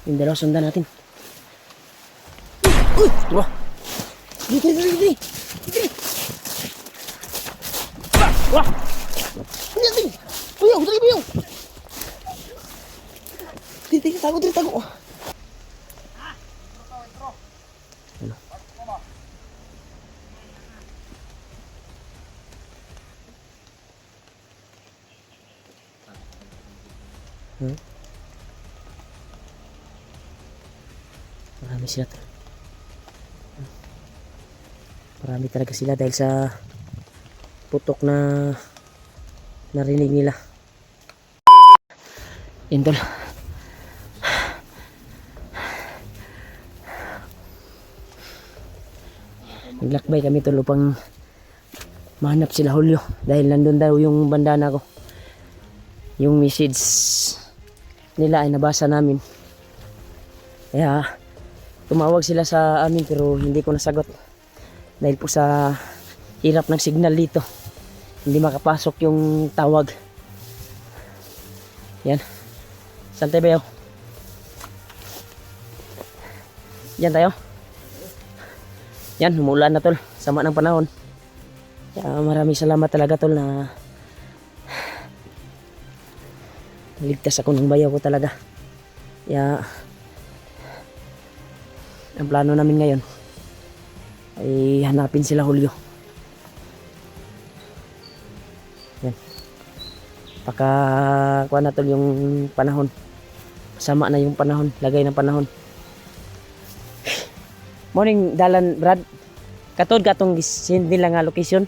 Yung dalawa sundan natin. Uy! Diba? Dito. Wah! Hindi! Buyaw! Dali, buyaw! Dito, tago. Ano? Marami sila. Marami talaga sila dahil sa putok na narinig nila. Yan tol. Naglakbay kami tol upang mahanap sila Julio dahil nandun daw yung bandana ko. Yung message nila ay nabasa namin. Kaya tumawag sila sa amin pero hindi ko nasagot. Dahil po sa hirap ng signal dito. Hindi makapasok yung tawag. Yan. Saan tayo bayaw? Yan tayo. Yan, umuulan na tol. Sama ng panahon. Kaya maraming salamat talaga tol na ligtas ako ng bayaw ko talaga. Kaya ang plano namin ngayon ay hanapin sila Julio. Yan. Kuha na tol yung panahon. Sama na yung panahon. Lagay ng panahon. Morning dalan Brad. Katod katong send nila nga location.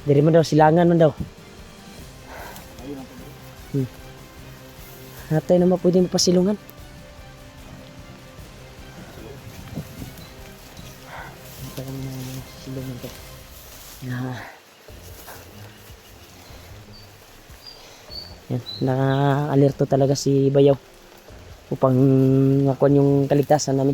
Diri mo daw silangan man daw. Natay naman pwede mapasilungan. Natay kami na silungan to. Yan, naka-alerto talaga si Bayaw upang makuha yung kaligtasan namin.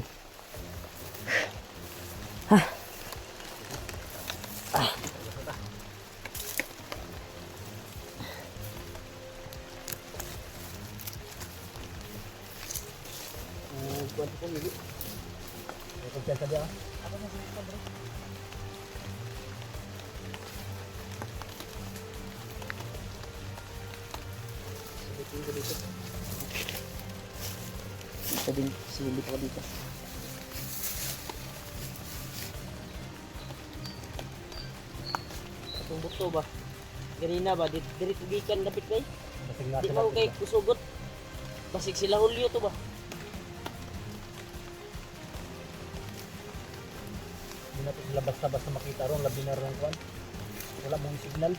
Ito din, silip ako dito. Itong bukto ba? Ganina ba? Diri tugikan dapit kay? Di mo kay kusugot. Basig sila Julio to ba? Hindi natin sila basta-basta makita ron, labi na ron kwan. Wala mong signal.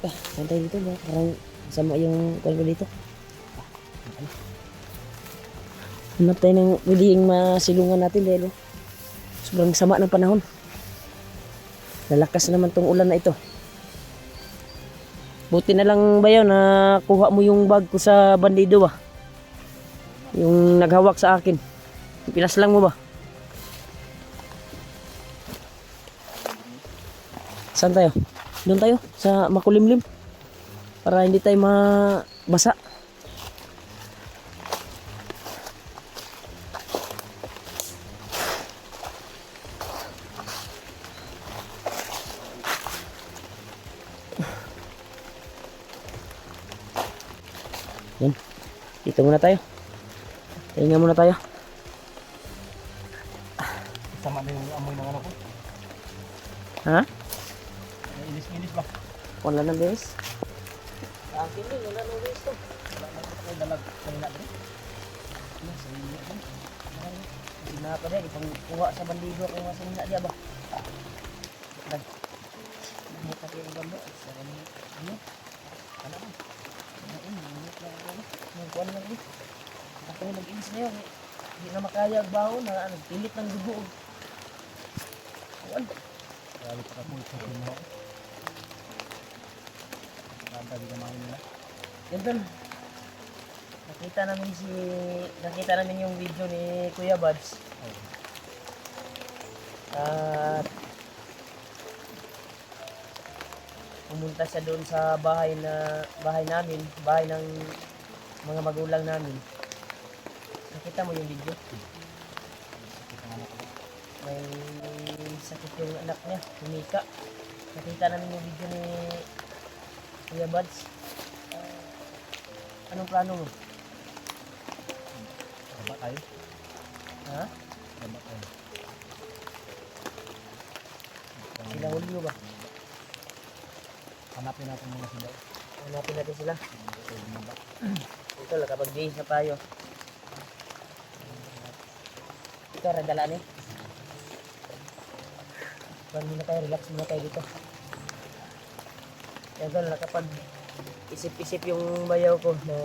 Santay dito ba? Parang sama yung kwan ko dito. Hanap tayo ng pwedeng masilungan natin dahil sobrang sama ng panahon. Lalakas naman tong ulan na ito. Buti na lang Bayaw na kuha mo yung bag ko sa bandido ba? Yung naghawak sa akin. Pilas lang mo ba? Saan tayo? Doon tayo sa makulimlim para hindi tayo mabasa. Yan. Dito muna tayo. Tingnan muna tayo. Sama na yung amoy ng ano ko. Ha? Inis-inis ba? Wala nang beses. Akin din, wala nang beses to. Wala na ito kayo dalag kanina din. Sa inyo din. Hindi na pa din. Ipangkuha sa bandido kung nasa inyo diya ba? Nakita kayo yung bando. Sa kanina. Ano? Ano ba? Kuan lang di. Ako nag-inis na yun. Hindi na makaya ang baho na pilit ng dugo. Kuan. Grabe pa po ito mo. Kanta di kamahin nila. Ganto. Nakita namin yung video ni Kuya Buds. At pumunta siya doon sa bahay namin, bahay ng mga magulang namin. Nakita mo yung video? May sakit yung anak niya, humika. Nakita namin yung video ni Kuya Buds. Anong plano mo? Tama tayo. Ha? Tama tayo. Sila Julio ba? Hanapin natin mga sila. Hanapin natin sila. So, bumaba. Ito lang, kapag bihis na tayo. Ito, radalaan eh. Huwag muna tayo, relax muna tayo dito. Yan tol, kapag isip-isip yung bayaw ko na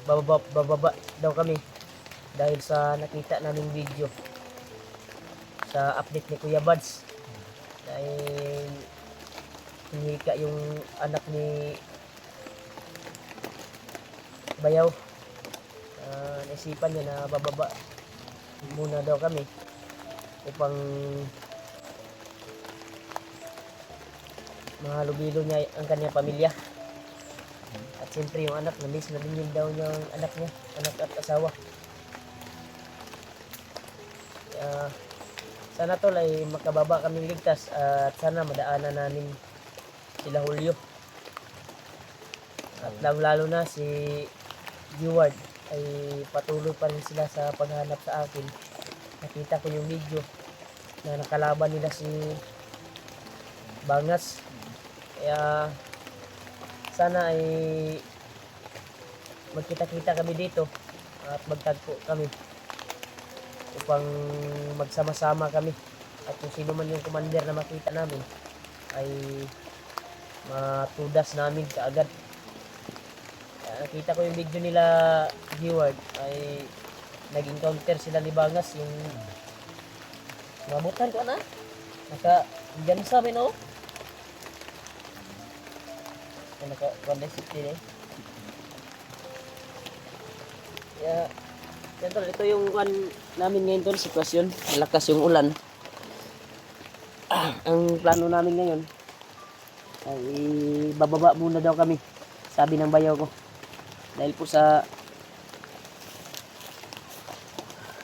bababa daw kami dahil sa nakita naming video sa update ni Kuya Buds dahil hinika yung anak ni bayaw. Naisipan niya na bababa muna daw kami upang mahalubilo niya ang kanyang pamilya. At siyempre yung anak, na-miss na din yun daw yung anak niya, anak at asawa. Sana tol ay makababa kaming ligtas at sana madaanan namin sila Julio. At lalo na si Howard ay patuloy pa rin sila sa paghanap sa akin. Nakita ko yung video na nakalaban nila si Bangas. Kaya sana ay magkita-kita kami dito at magtagpo kami upang magsama-sama kami at kung sino man yung commander na makita namin ay matudas namin kaagad. Nakita ko yung video nila Howard ay nag-encounter sila ni Bangas yung mabutan ko na dyan sa amin oh. Naka-condensate din eh. Kaya yan tol, ito yung namin ngayon tol, sitwasyon. Malakas yung ulan. Ang plano namin ngayon ay bababa muna daw kami, sabi ng bayaw ko. Dahil po sa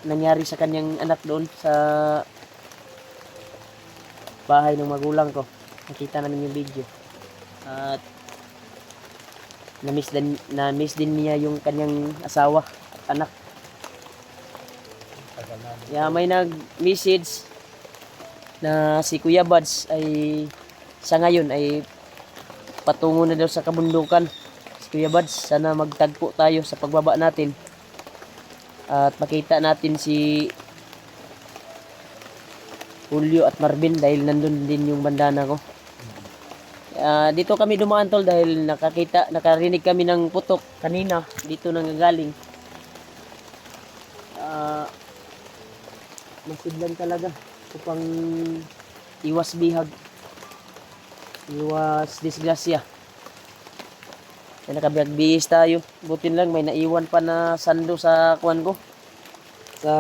nangyari sa kanyang anak doon sa bahay ng magulang ko. Nakita namin yung video. At na-miss din niya yung kanyang asawa at anak. Kaya may nag-message na si Kuya Buds ay sa ngayon ay patungo na daw sa kabundukan. Si Kuya Buds, sana magtagpo tayo sa pagbaba natin at makita natin si Julio at Marvin dahil nandun din yung bandana ko. Dito kami dumaan tol dahil nakarinig kami ng putok kanina dito nanggagaling. Masidlan talaga upang iwas bihag, iwas disgrasya. Nakabihag-bihis tayo. Butin lang may naiwan pa na sando sa kuwan ko, sa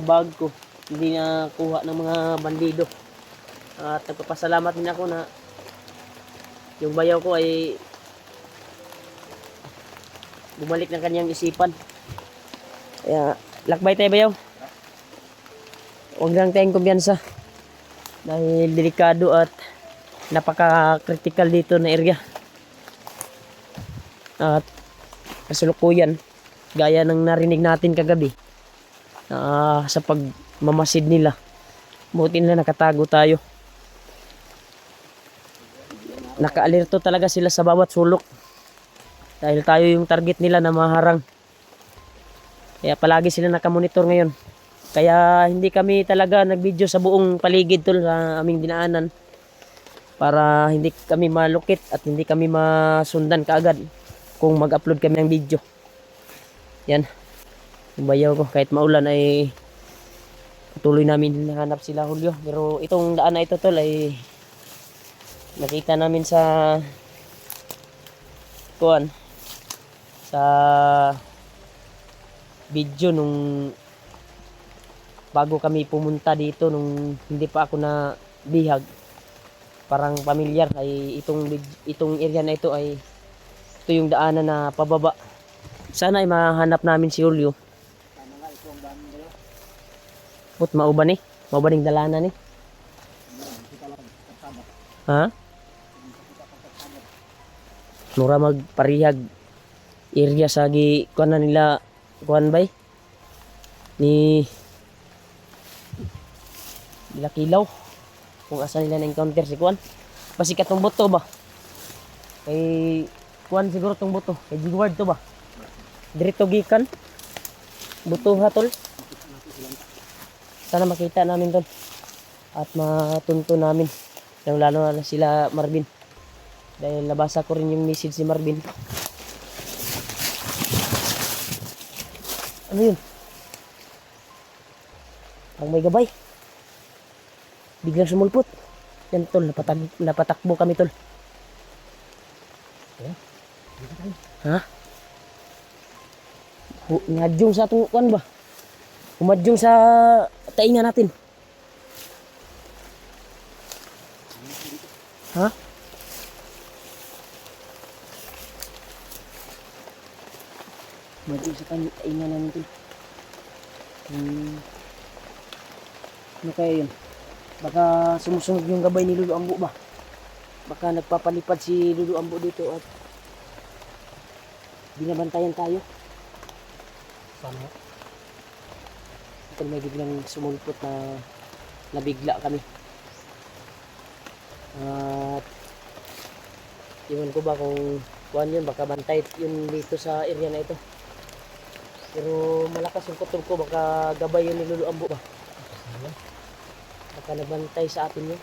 bag ko. Hindi na kuha ng mga bandido. At nagpapasalamat din ako na yung bayaw ko ay bumalik ng kanyang isipan. Kaya lakbay tayo bayaw. Huwag lang tayong kumpiyansa dahil delikado at napaka-critical dito na area. At kasalukuyan gaya ng narinig natin kagabi sa pagmamasid nila, buti na nakatago tayo. Naka-alerto talaga sila sa bawat sulok dahil tayo yung target nila na maharang. Kaya palagi sila nakamonitor ngayon. Kaya hindi kami talaga nag-video sa buong paligid tol sa aming dinaanan para hindi kami malukit at hindi kami masundan kaagad kung mag-upload kami ng video. Yan. Yung bayaw ko kahit maulan ay tuloy namin hinahanap sila Julio. Pero itong daan na ito tol ay nakita namin sa kuan sa video nung bago kami pumunta dito nung hindi pa ako na bihag. parang pamilyar ay itong area na ito ay ito yung daanan na pababa. Sana ay mahanap namin si Julio. Sana nga, ito ang dami nila. Put mauban eh. Mauban yung dalanan eh. Kita lang, kasama. Ha? Mura magparihag area sa kuan na nila kuan bay ni nila Kilaw kung asa nila na-encounter si kuan pasikat tong boto ba kay kuan siguro tong boto kay Jigward to ba dirito gikan boto hatol sana makita namin ton at matunto namin lalo na sila Marvin dahil nabasa ko rin yung message si Marvin. Ano yun? Ang may gabay. Biglang sumulpot. Yan tol, napatakbo kami tol. Ha? Ngadjong sa atong kuan ba? Umadjong sa tainga natin. Ha? Umadjong sa tainga natin tol. Ano kaya yun? Baka sumusunod yung gabay ni Lulu Ambo ba? Baka nagpapalipad si Lulu Ambo dito at binabantayan tayo. Sana nga. Ito may biglang sumulpot na nabigla kami. At iwan ko ba kung kuhan yun, baka bantay yun dito sa area na ito. Pero malakas yung kutob ko, baka gabay yun ni Lulu Ambo ba? Baka nabantay sa atin yun.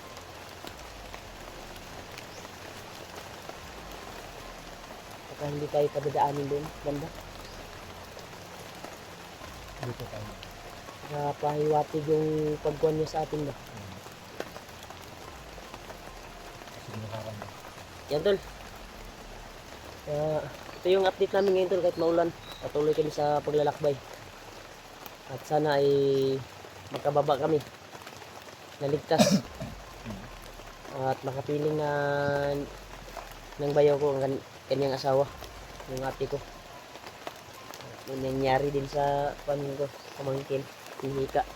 Baka hindi tayo padadaanin doon, banda. Dito tayo. Pahiwatig yung pagkuhan niya sa atin ba? Kasi ginakaran mo. Yan tol. Ito yung update namin ngayon tol kahit maulan. Patuloy kami sa paglalakbay. At sana ay makababa kami. Naligtas. At makapiling na ng bayaw ko ang kanyang asawa. Yung ate ko. At nangyari din sa panin ko. Pamangkin. Hihika.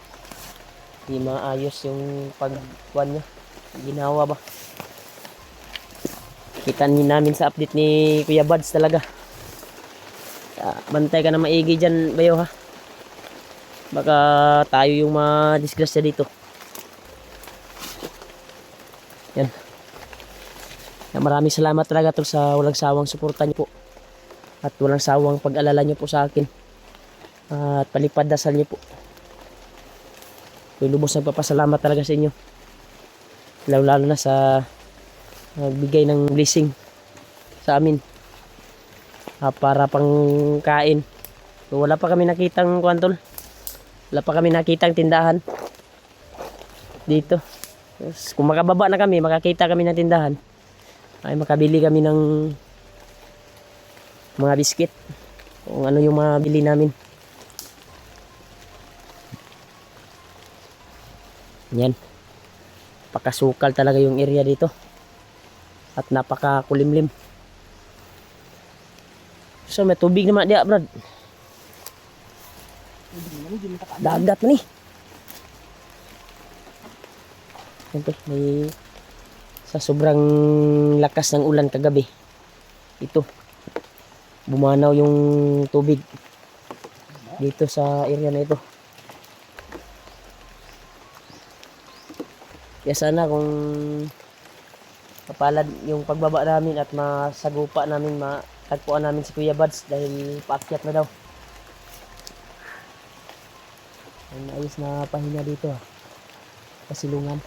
Di maayos yung pagkuhan niya. Ginawa ba? Kita namin sa update ni Kuya Buds talaga. Bantay ka na maigi dyan, bayo ha. Baka tayo yung ma-disgrasya dito. Yan. Maraming salamat talaga tol sa walang sawang suporta niyo po. At walang sawang pag-alala niyo po sa akin. At palipad dasal niyo po. Lubos nagpapasalamat talaga sa inyo. Lalo na sa nagbigay ng blessing sa amin. Para pang kain. So, wala pa kami nakitang kuantol. Wala pa kami nakitang tindahan dito. Yes, kung makababa na kami, makakita kami ng tindahan, ay makabili kami ng mga biskit. Kung ano yung mabili namin. Yan. Pakasukal talaga yung area dito. At napakakulimlim. So may tubig naman dia, Brad. Dagat man ni. Siyempre, may sa sobrang lakas ng ulan kagabi. Ito. Bumanaw yung tubig dito sa area na ito. Kaya sana kung kapalad yung pagbaba namin at masagupa namin, matagpuan namin si Kuya Buds dahil paakyat na daw. Ayos na pahinga dito ha. Kasilungan.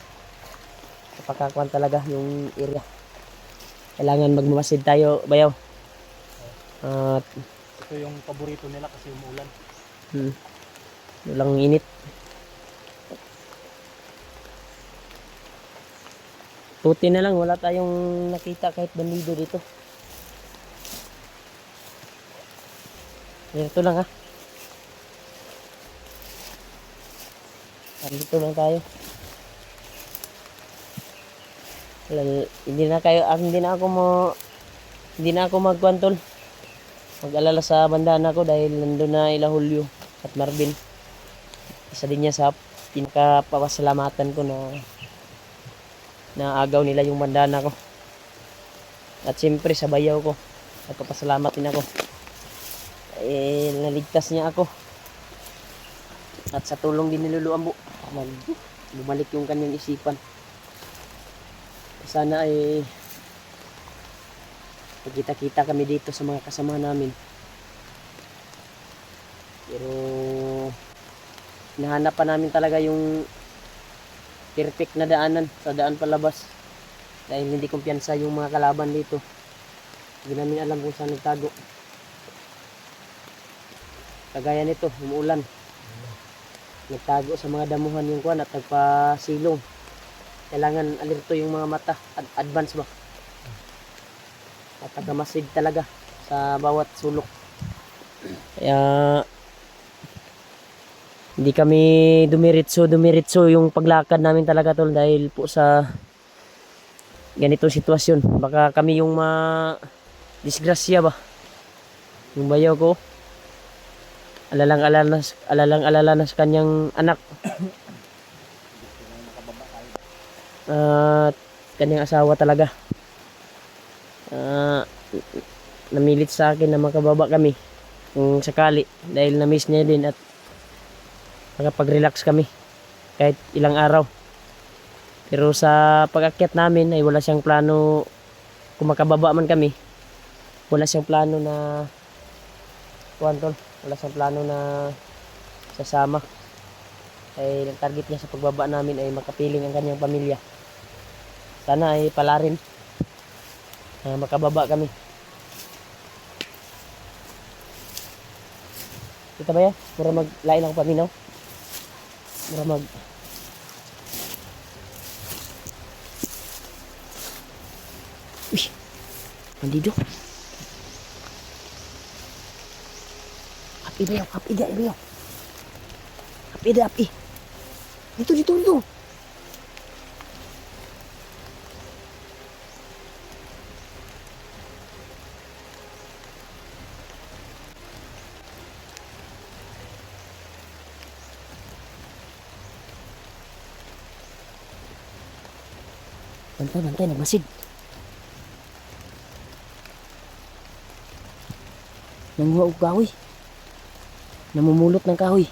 Napakakuan talaga yung area. Kailangan magmamasid tayo, bayaw. At Ito yung paborito nila kasi umuulan. walang init. Puti na lang, wala tayong nakita kahit bandido dito. Dito lang ha. Dito lang tayo. Hindi na ako hindi na ako magkuhan tol. Mag-alala sa bandana ko dahil nandun na ila Julio at Marvin. Isa din niya sa pinakapasalamatan ko na naagaw nila yung bandana ko. At siyempre sa bayaw ko, nagpapasalamat din ako. Naligtas niya ako. At sa tulong din ni Lulu Ambo, bumalik yung kanyang isipan. Sana ay magkita-kita kami dito sa mga kasama namin. Pero hinahanap pa namin talaga yung perfect na daanan sa daan palabas. Dahil hindi kumpiyansa yung mga kalaban dito. Hindi namin alam kung saan nagtago. Kagaya nito, umuulan. Nagtago sa mga damuhan yung kuwan at nagpasilong. Kailangan alerto yung mga mata. Advance ba? At nagamasid talaga sa bawat sulok. Kaya hindi kami dumiritso yung paglakad namin talaga tol dahil po sa ganitong sitwasyon. Baka kami yung disgrasya ba? Yung bayaw ko alalang-alala na sa kanyang anak at kanyang asawa talaga. Namilit sa akin na makababa kami kung sakali dahil na-miss niya din at nakapag-relax kami kahit ilang araw. Pero sa pag-akyat namin ay wala siyang plano, kung makababa man kami, wala siyang plano na wala siyang plano na sasama. Ay ang target niya sa pagbaba namin ay makapiling ang kanyang pamilya. Sana ay pala rin makababa kami. Kita ba yan? Mura maglain ako paminaw. Mura mag uy, bandido. Api ba yun? Api. Dito. Bantay, nagmasid. Nanguha og kahoy. Namumulot ng kahoy.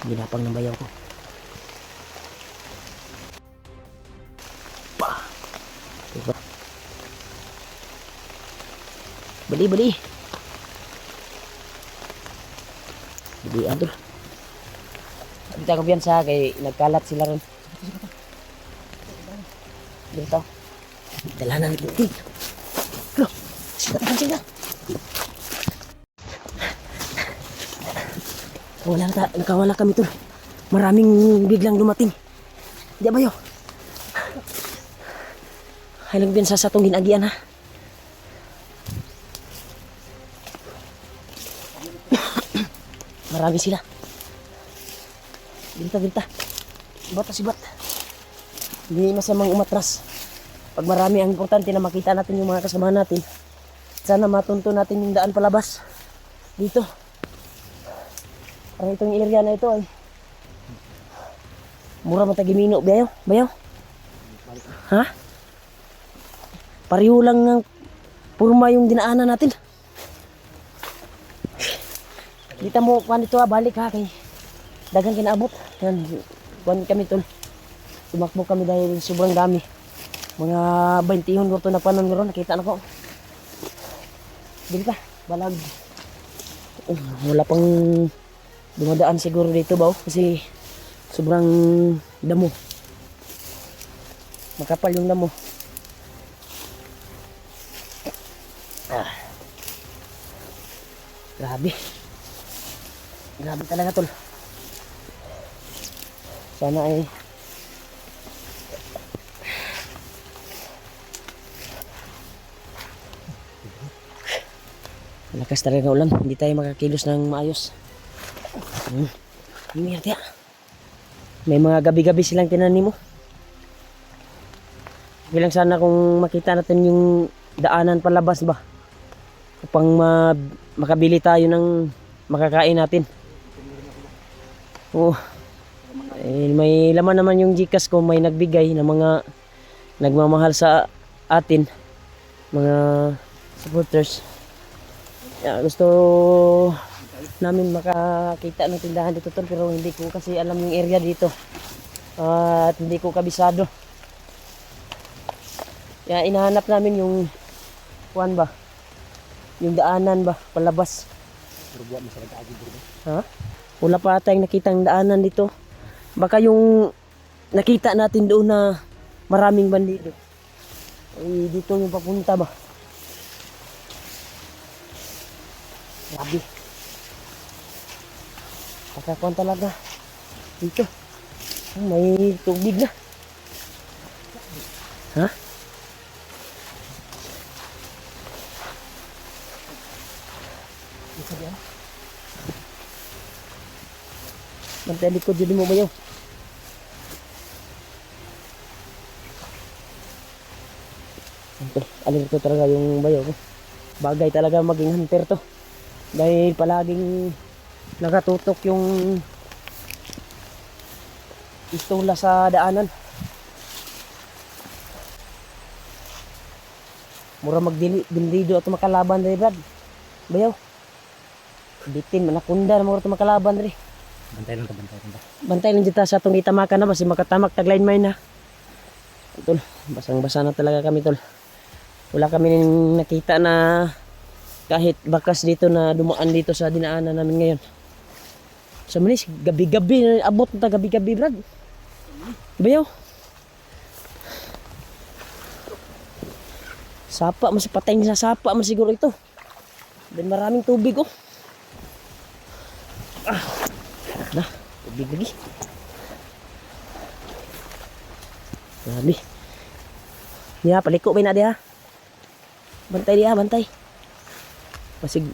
Ginapang ng bayaw ko. Diba? Bali. Bali, adol. Kita ko biyan sa kay nagkalat sila rin. Dito. Dalanan natin. Loh, sila. Nakawala kami tol. Maraming biglang dumating. Di ba yo? Halang biyan sa satong ginagian ha. Marami sila. Bilta. Sibat. Hindi masamang umatras. Pag marami, ang importante na makita natin yung mga kasama natin. Sana matunto natin yung daan palabas. Dito. Parang itong area na ito ay mura matagimino. Bayaw? Ha? Pariho lang ng purma yung dinaanan natin. Dito mo, kuhan dito balik ha, kay dagang kinaabot. Yan, kuhan kami tol. Tumakbo kami dahil sobrang dami. Mga 20 gorto na panon ngayon, nakita na ko. Dili pa, balag. Wala pang dumadaan siguro dito ba, kasi sobrang damo. Makapal yung damo. Grabe talaga tol. Sana ay malakas talaga ng ulan, hindi tayo makakilos ng maayos. Hindi ate. May mga gabi-gabi silang tinanim mo. Bilang sana kung makita natin yung daanan palabas ba upang makabili tayo ng makakain natin. Oo. Eh, may laman naman yung Gcash ko, may nagbigay ng mga nagmamahal sa atin, mga supporters. Gusto namin makakita ng tindahan dito tol, pero hindi ko kasi alam yung area dito. At hindi ko kabisado. Kaya inahanap namin yung kuan ba? Yung daanan ba palabas. Ha? Wala pa tayong nakitang daanan dito. Baka yung nakita natin doon na maraming bandido. Eh, dito yung papunta ba? Grabe. Pagkakuan talaga. Dito. May tubig na. Ha? Bantay likod dyan mo ba yun? Alin ko talaga yung bayo ko. Bagay talaga maging hunter to. Dahil palaging nakatutok yung pistola sa daanan. Mura magdilido at makalaban rin Brad. Bayaw. Bitin, manakunda na mura ito makalaban rin. Bantay lang ta, bantay lang ta. Bantay lang dito sa itong itamaka na basi makatamak tagline mine na. Tol, basang-basa na talaga kami tol. Wala kami nakita na kahit bakas dito na dumaan dito sa dinaanan namin ngayon. Sa manis, gabi-gabi, abot na gabi-gabi Brad. Bayaw. Sapa, mas patay sa sapa mas siguro ito. Dan maraming tubig oh. Na, tubig lagi. Grabe. Ya, paliko ba na dia? Bantay dia, bantay. Masig.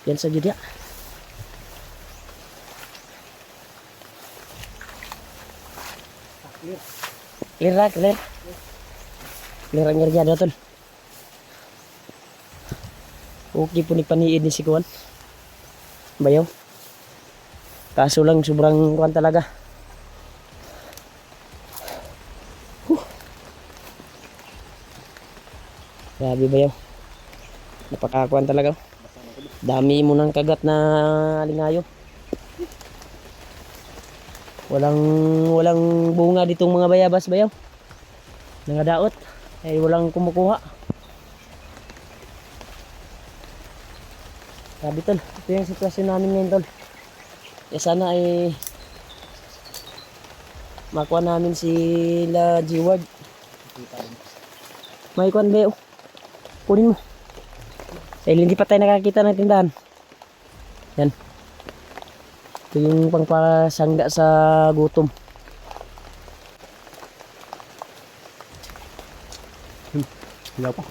Yan sa jud ya. Clear ra, clear. Clear ang area na tol. Okay po ni paniid ni si Kuan. Bayaw. Kaso lang sobrang kuan talaga. Grabe bayaw. Napakakuan talaga. Dami mo ng kagat na lingayo. Walang bunga ditong mga bayabas bayaw. Nangadaot ay walang kumukuha. Sabi tol, ito yung sitwasyon namin ngayon tol. Kaya sana ay makuha namin sila G-Ward. May kuhan ba yun? Kunin mo. Dahil hindi pa tayo nakakita ng tindahan. Yan. Ito yung pangpasangga sa gutom. Wala pa.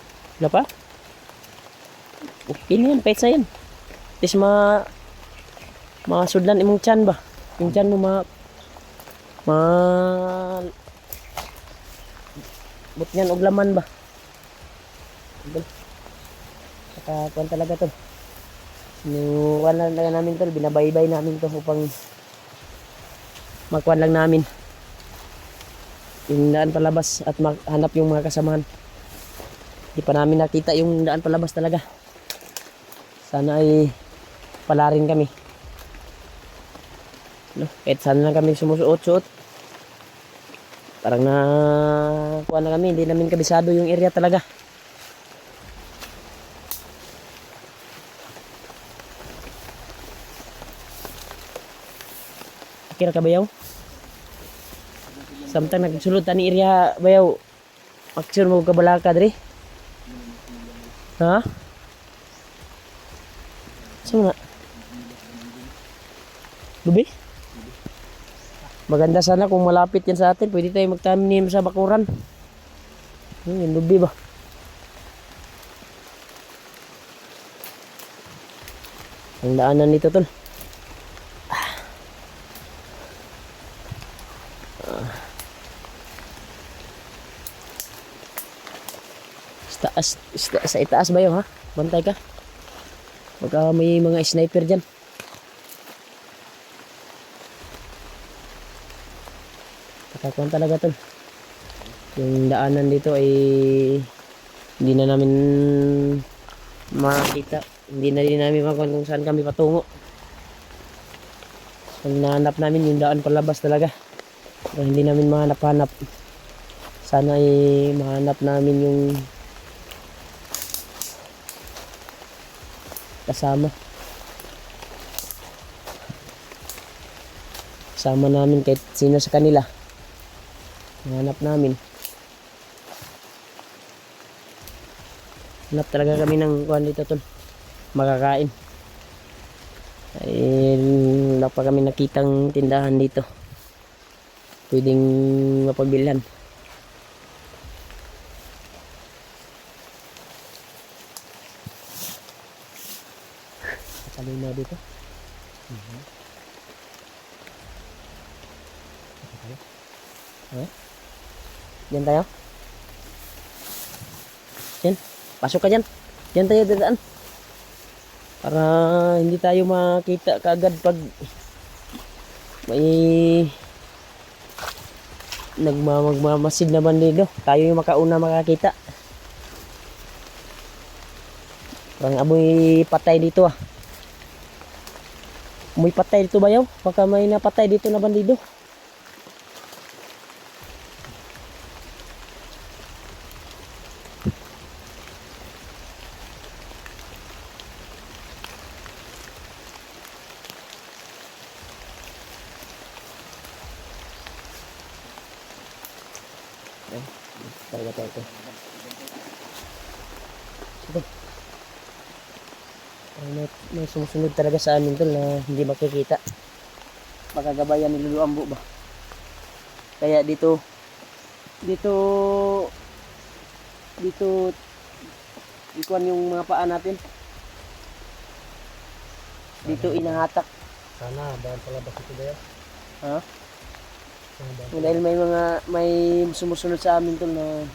Wala pa? Okay na yan, pahit sa yan. At least masudlan imong tiyan ba? Yung tiyan mo but yan og laman ba? Nakakuan talaga to. Sinuwan lang namin to, binabaybay namin to upang makuan lang namin yung daan palabas at hanap yung mga kasamahan. Hindi pa namin nakita yung daan palabas talaga. Sana ay pala rin kami. No? Kahit sana lang kami sumusuot-suot. Parang kuha na kami, hindi namin kabisado yung area talaga. Kira ka bayaw? Samtang nagsulod tani area bayaw. Aksyon mo kabalaka diri. Ha? Saan na? Lubi? Maganda sana kung malapit yan sa atin. Pwede tayo magtanim sa bakuran. Yung lubi ba? Ang daanan nito tol. Sa itaas ba yun ha? Bantay ka. Baka may mga sniper dyan. Katakuan talaga tol. Yung daanan dito ay hindi na namin makita. Hindi na rin namin makita kung saan kami patungo. Ang nahanap namin yung daan palabas talaga. Pero hindi namin mahanap-hanap. Sana ay mahanap namin yung kasama. Kasama namin kahit sino sa kanila. Hanap namin. Hanap talaga kami ng kuhan dito tol. Makakain. Ay, wala pa kami nakitang tindahan dito. Pwedeng mapagbilhan. Kalina dito. Diyan tayo. Diyan. Pasok ka dyan. Diyan tayo dadaan. Para hindi tayo makita kaagad pag may nagmamasid na bandido. Tayo yung makauna makakita. Parang amoy patay dito ah. Amoy patay dito ba yaw? Baka may napatay dito na bandido. Talaga tayo ito. Sige. May sumusunod talaga sa amin tol na hindi makikita. Makagabayan ni Lulu Ambo ba? Kaya dito ikuan yung mga paa natin. Dito inahatak. Sana dahil palabas ito ba yan? Ha? Dahil may sumusunod sa amin tol na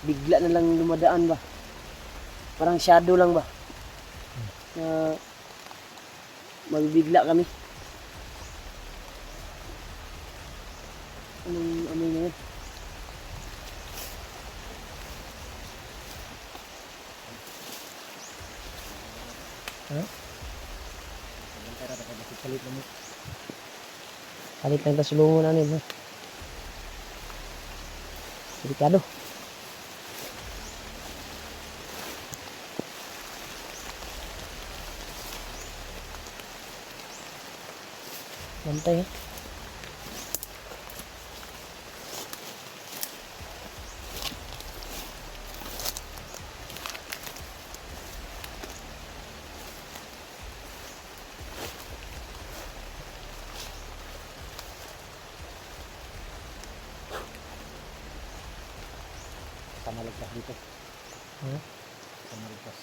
bigla na lang lumadaan ba. Parang shadow lang ba. Na mabibigla kami. Anong amoy na yun? Ha? Palit lang ta sulungan namin ha. Delikado. Mantay ha. Kamalagpas dito. Ha? Kamalagpas.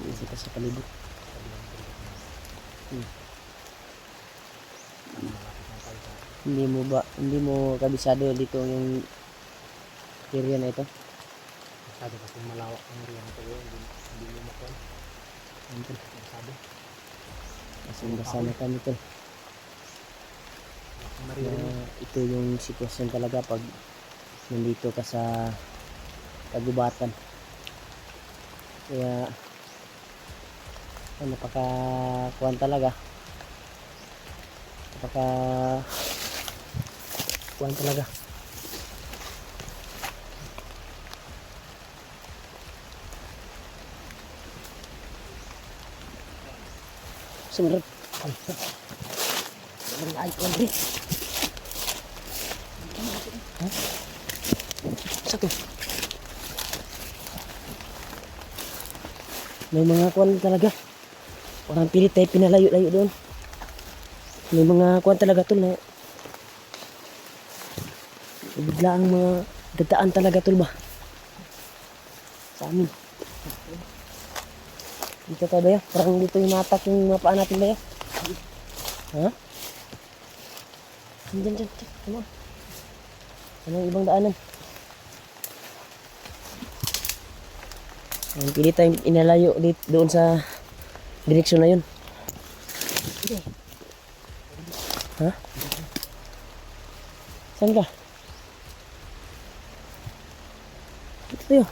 Isip ka sa palibot. Hindi mo kabisado dito yung area na ito? Masyado kasi malawak ang area nito yun. Hindi mo makuha. Masyado. Kasi basana kami ito. Ito yung sitwasyon talaga pag nandito ka sa kagubatan. Kaya napaka-kuhan talaga. Kuhan talaga. Sumunod. Ay, Andre. Ha? Sakit. May mga kuwan talaga. Parang pilit tayo pinalayo-layo doon. May mga kuwan talaga tol na bigla ang mga dadaan talaga tol ba? Sa amin. Dito tayo ba ya? Parang dito yung natak yung mga paa natin ba ya? Ha? Diyan, diyan, diyan. Come on. Ano yung ibang daanan? Ang pilit tayong inalayo dito, doon sa direksyon na yun. Ha? Saan ka? Dito tayo.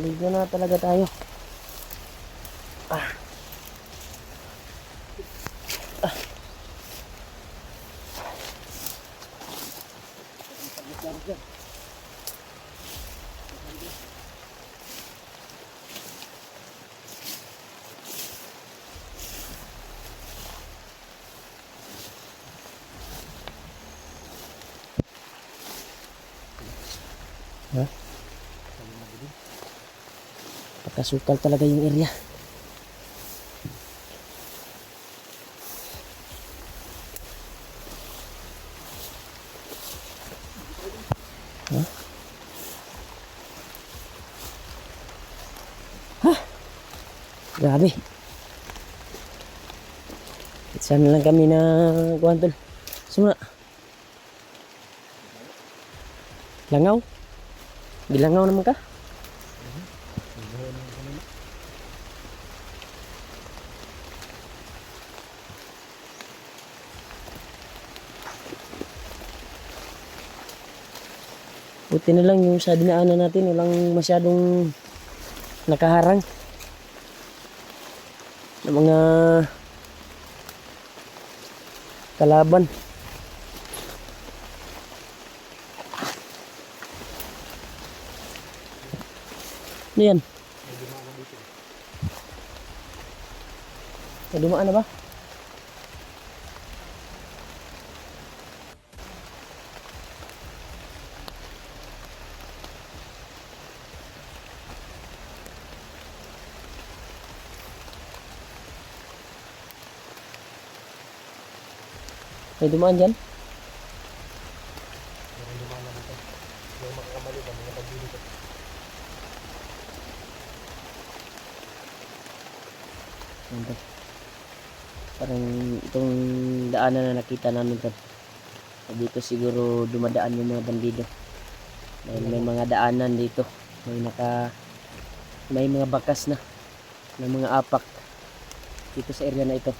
Dito na talaga tayo. Ah. Ah. Ha? Pakasukal talaga yung area. Ha? Ha? Grabe. Sana lang kami na kuwantol. Suma. Langaw? Gilangaw naman ka? Buti na lang yung sa dinaanan natin, walang masyadong nakaharang ng mga kalaban. Ano yan? May dumaan na ba? May dumaan dyan? Ayan, parang itong daanan na nakita namin to. Dito siguro dumadaan yung mga bandido. May mga daanan dito. May mga bakas na ng mga apak dito sa area na ito.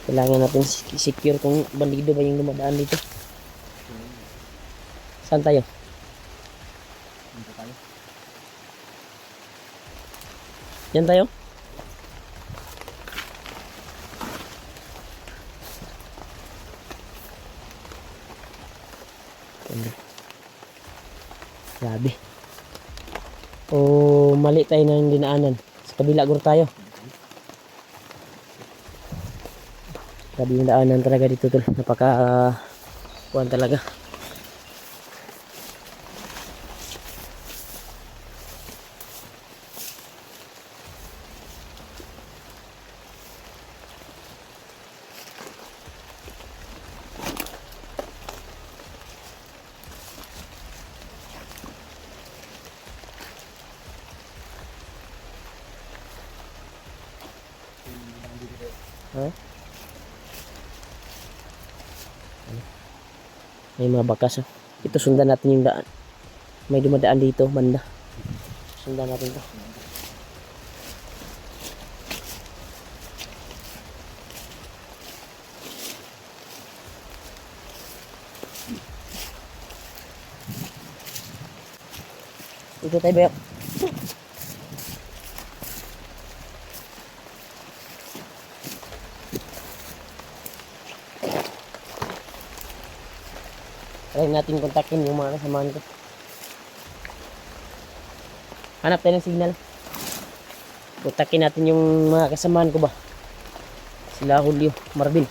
Kailangan natin secure kung bandido ba yung dumadaan dito. Saan tayo? Yan tayo? Grabe. O mali tayo na yung dinaanan. Sa kabila guro tayo. Grabe yung daanan talaga dito tol. Napaka kuwan talaga. Ha? May mga bakas. Ito sundan natin yung daan. May dumadaan dito banda. Sundan natin to. Ito tayo ba? Try natin kontakin yung mga kasamahan ko. Hanap tayo ng signal. Kontakin natin yung mga kasamahan ko ba. Sila Julio, Marvin.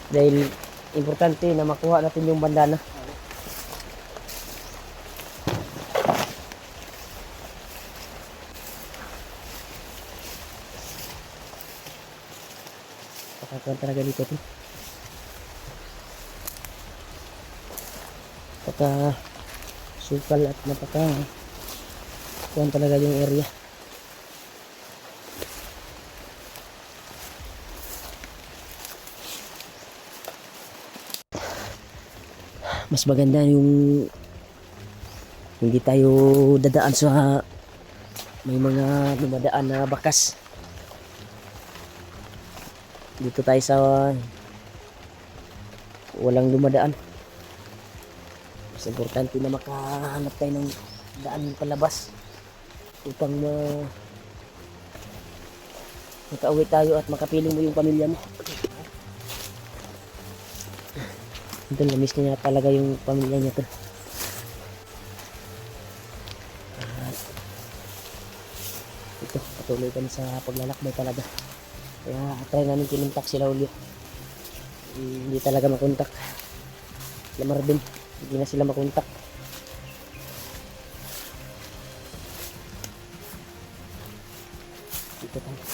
Dahil importante na makuha natin yung bandana. Pakakuan talaga dito ito. Paka sukal at napaka kuan talaga yung area. Mas maganda yung hindi tayo dadaan sa may mga dumadaan na bakas. Dito tayo sa walang dumadaan. Mas importante na makahanap tayo ng daan palabas upang makauwi tayo at makapiling mo yung pamilya mo. Ito, namiss niya talaga yung pamilya niya to. Ito, patuloy kami sa paglalakbay talaga. Kaya try namin kinuntak sila Julio. Hindi talaga makontak. Sila Marvin, hindi na sila makontak. Dito tayo.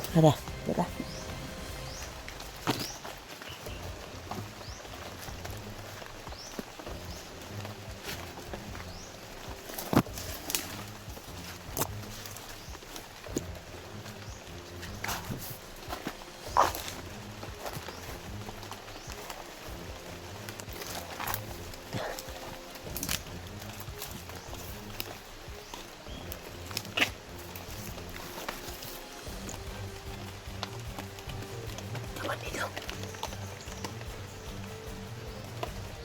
Tara, tara. Bandido.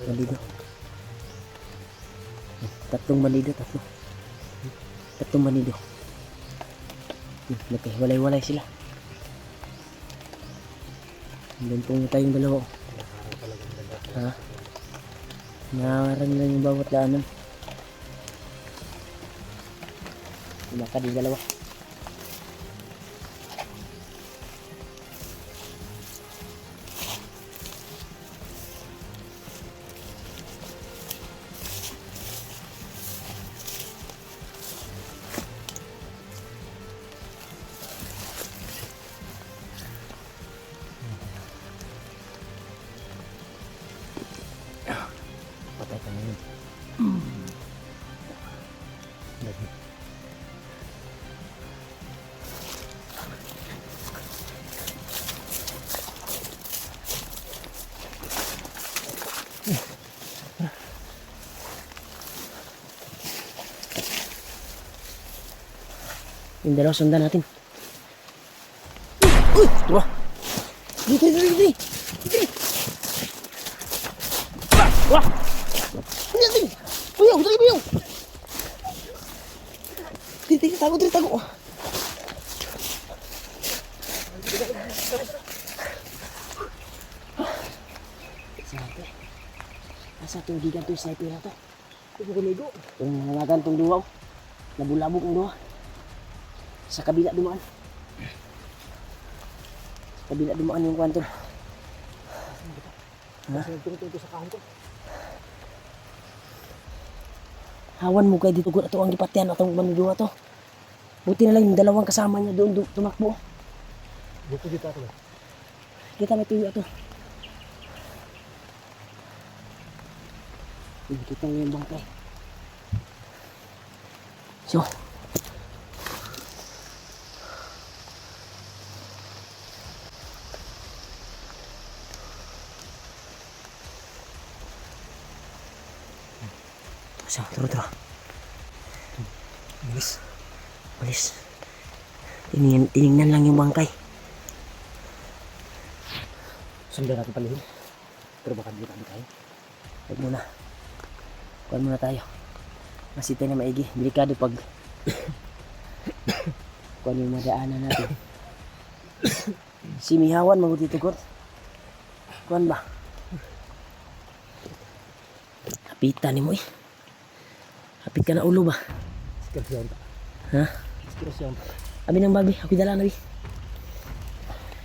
Bandido. Tatlong bandido, tatlo. Tatlong bandido. Walay-walay sila. Lumpong tayong dalawa. Ha? Nangarang lang yung bawat daanan. Baka di dalawa. Patay ka ngayon. Yung dalawa sundan natin. Uy! Diba? Dito, dito, dito! Dito! Wah! Dito, dito! Buyaw! Dito, buyaw! Dito, dito, tago, dito, tago! Sinabi. Nasa tubigan to yung sniper na to. Ito kumigo. Yung nangagan tong duwaw. Nabulabog ang duwa. Sa kabila dumaan. Sa kabila dumaan yung kwanto. Ha? Sa kahon ko. Hawan mo kayo dito kung ito ang gipatian atong manudua to. Buti na lang yung dalawang kasama niya doon tumakbo. Buti dito ako. Kita may tuyo ito. Kita mo yung bangkay. So, So, turo. Bilis. Malis. Tinignan lang yung bangkay. Sundan natin palihim. Pero baka hindi tayo. Huwag muna. Kuhan muna tayo. Masitay na maigi. Delikado pag kuhan yung madaanan natin. Simihawan mabuti tugot. Kuhan ba? Hapitan ni mo eh. Hapit ka na ulo ba? Diskrasyon. Ha? Diskrasyon. Abi ng babi. Ako dala na bi.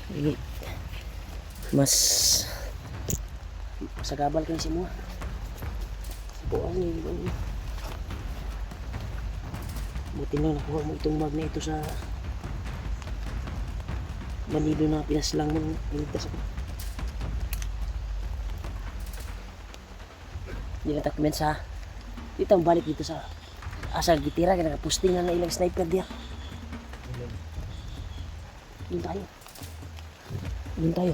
Sige. Mas masagabal kayo si mga. Buang eh. Buti lang nakuha mo itong bag na ito sa bandido na pinaslang mo. Niligtas ako. Hindi na takben sa dito ang balik dito sa asa gitira kaya nakapusting na ilang sniper diya. Doon tayo. Doon tayo.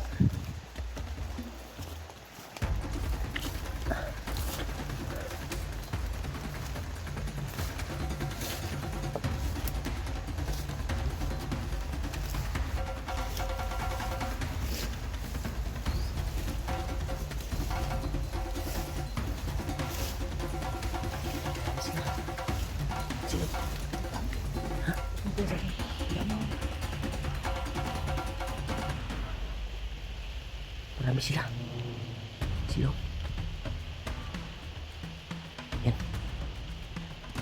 Sige. Ha? Marami sila. Silo. Yan.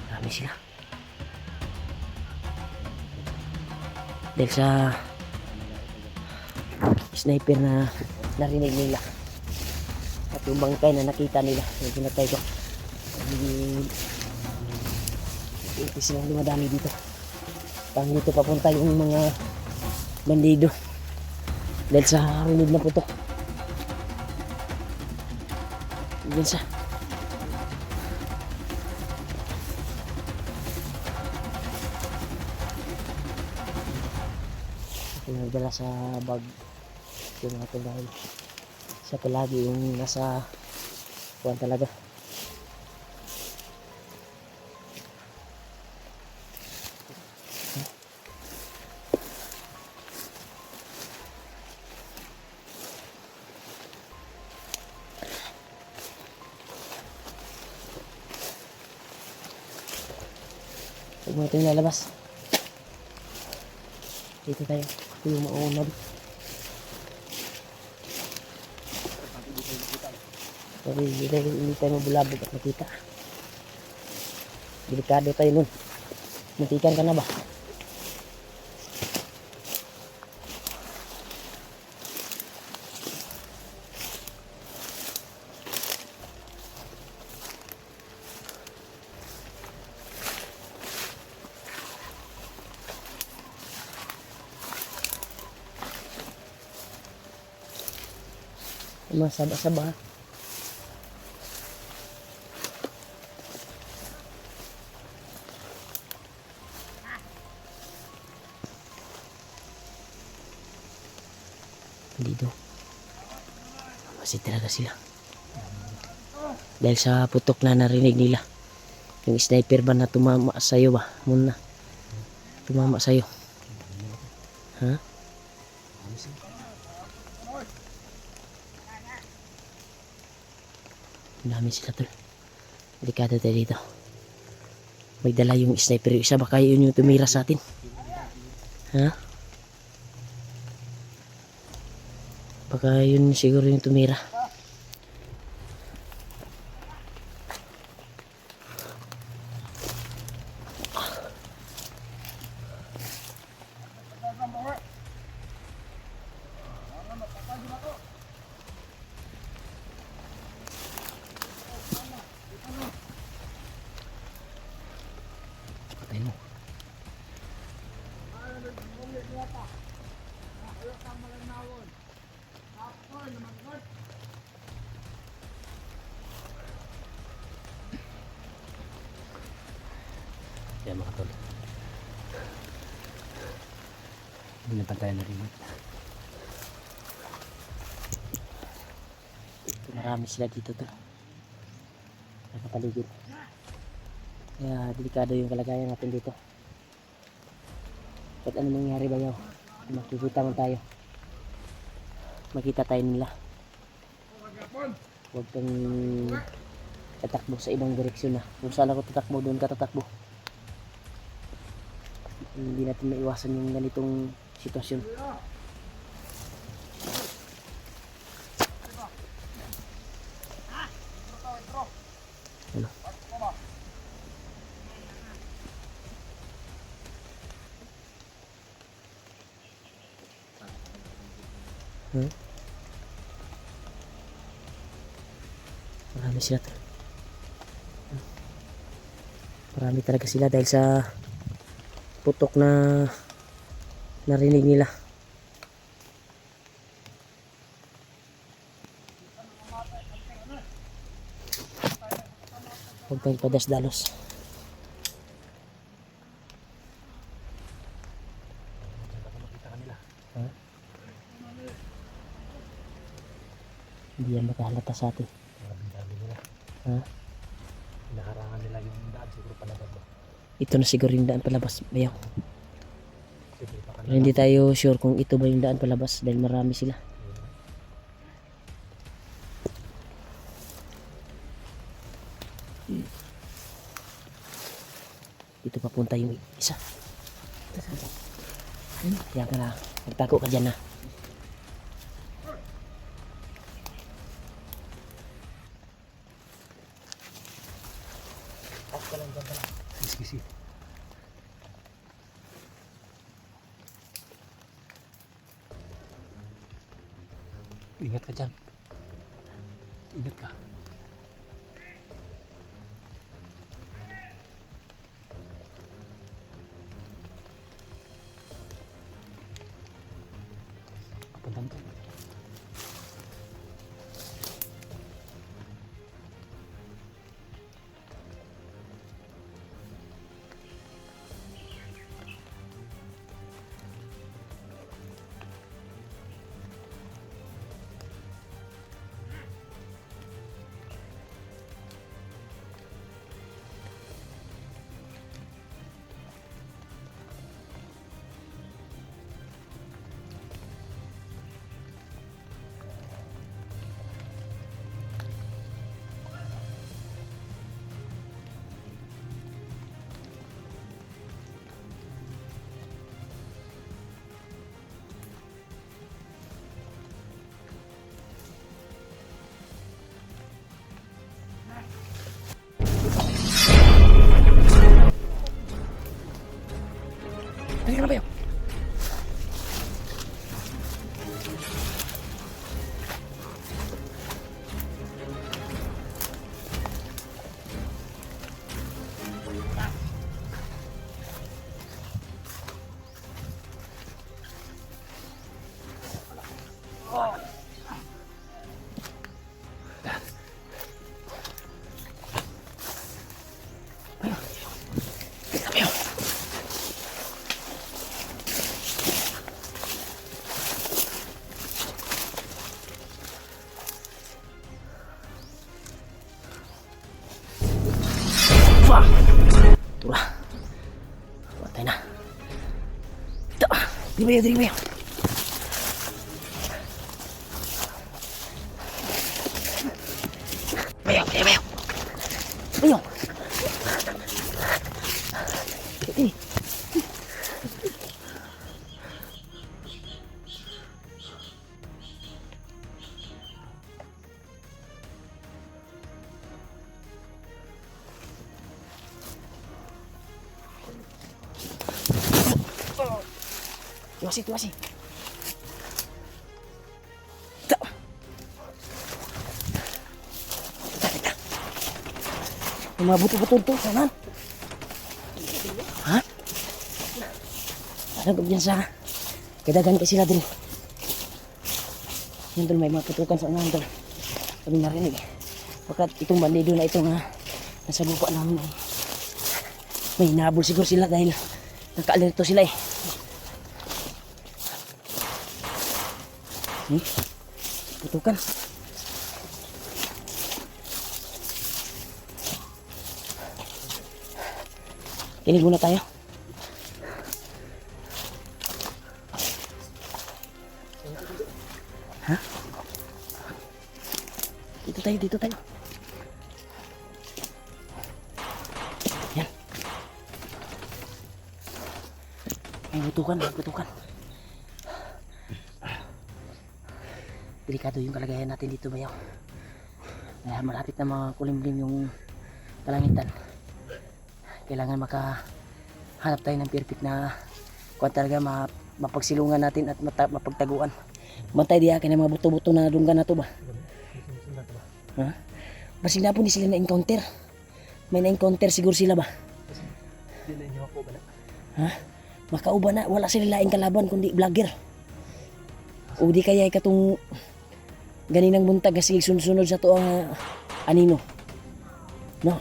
Marami sila. Dahil sa sniper na narinig nila at yung bangkay na nakita nila yung pinatay ko. Hindi silang dumadami dito. Pang dito papunta yung mga bandido dahil sa rinig na putok. Yun siya. Pinagdala sa bag yung mga dahil siya palagi yung nasa kuwan talaga. Huwag mo ito yung lalabas. Dito tayo. Ito yung mauna. Pero hindi tayo mabulabog at makita. Delikado tayo nun. Muntikan ka na ba? Masaba-saba. Dito. Masih talaga sila. Dahil sa putok na narinig nila. Yung sniper ba na tumama sa'yo ba? Muna. Tumama sa'yo. Ha? Dami sila tol. Delikado tayo dito. May dala yung sniper. Yung isa baka yun yung tumira sa atin. Ha? Baka yun siguro yung tumira. Patay mo. Yan mga tol. Hindi na pantay na rin. Marami sila dito tol. Nakapaligid. Kaya delikado yung kalagayan natin dito. Kahit ano mangyari bayaw, makikita man tayo. Makita tayo nila. Huwag kang tatakbo sa ibang direksyon na. Kung saan ako tatakbo, doon ka tatakbo. Hindi natin maiwasan yung ganitong sitwasyon. Ano? Hmm? Marami sila talaga. Marami talaga sila dahil sa putok na narinig nila. Huwag tayong padas-dalos. Makita kanila. Ha? Hindi yan makahalata sa atin. Dami nila. Ha? Hinaharangan nila yung daan siguro palabas ba. Ito na siguro yung daan palabas. Bayaw. Sige pa Pero kanila. hindi tayo sure kung ito ba yung daan palabas dahil marami sila. Dito papunta yung isa. Yan ka na. Magtago ka dyan na. Sige. Ingat ka dyan. Ingat ka. Kapuntan to. Dali ka na bayaw. Tura. Patay na. Ito. Dali bayaw, dali bayaw. Bayaw, bayaw, bayaw. Bayaw. Ini. Tuwasi. Ito. Yung mga buto-buto ito, saan? Ha? Nagab yan sa kadagan kasi sila din. Yan doon may mga putukan sa unahan doon. Kami narinig. Pagkat itong bandido na ito nga nasa lupa namin ay may hinabol siguro sila dahil naka-alerto sila eh. Putukan. Kinig muna tayo. Ha? Dito tayo. Yan. May butukan. Delikado yung kalagayan natin dito, bayaw. Dahil malapit na mga kulimlim yung kalangitan. Kailangan makahanap tayo ng perfect na kung talaga mapagsilungan natin at mapagtaguan. Bantay diya kaya mga buto-buto na dunggan na to ba? Ha? Basig na po ni sila na-encounter. May na-encounter siguro sila ba? Hindi na ako ba na? Ha? Makauba na. Wala sila laing kalaban kundi vlogger. O di kaya katong ganinang buntag kasi sunod sa to ang anino. No?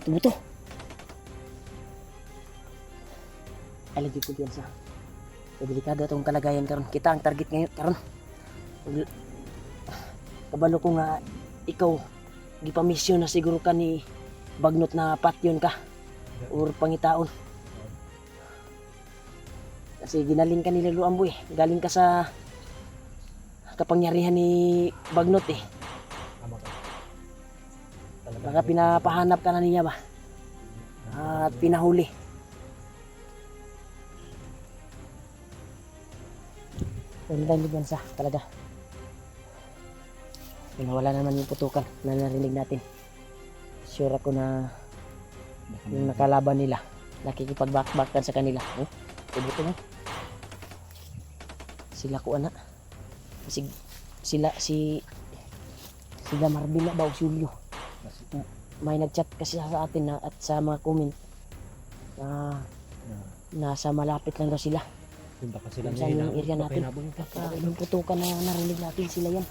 Tubuto. Ay lagi ko piyansa. Delikado itong kalagayan karon. Kita ang target ngayon karon. Kabalo ko nga ikaw gipamisyon na siguro ka ni bagnot na patyon ka or pangitaon. Kasi ginaling ka ni Lalo Amboy. Galing ka sa kapangyarihan ni Bagnot eh. Tama ka. Baka pinapahanap ka na niya ba? At pinahuli. Ganda yung bansa talaga. Pinawala naman yung putukan na narinig natin. Sure ako na yung nakalaban nila nakikipag-backbackan sa kanila. Oh, tubuto mo. Sila ko anak. Sila Marvin na ba o Julio. May nagchat kasi sa atin na at sa mga comment na nasa malapit lang daw sila. Yung baka sila Sa yung area natin. Yung putukan na narinig natin sila yan.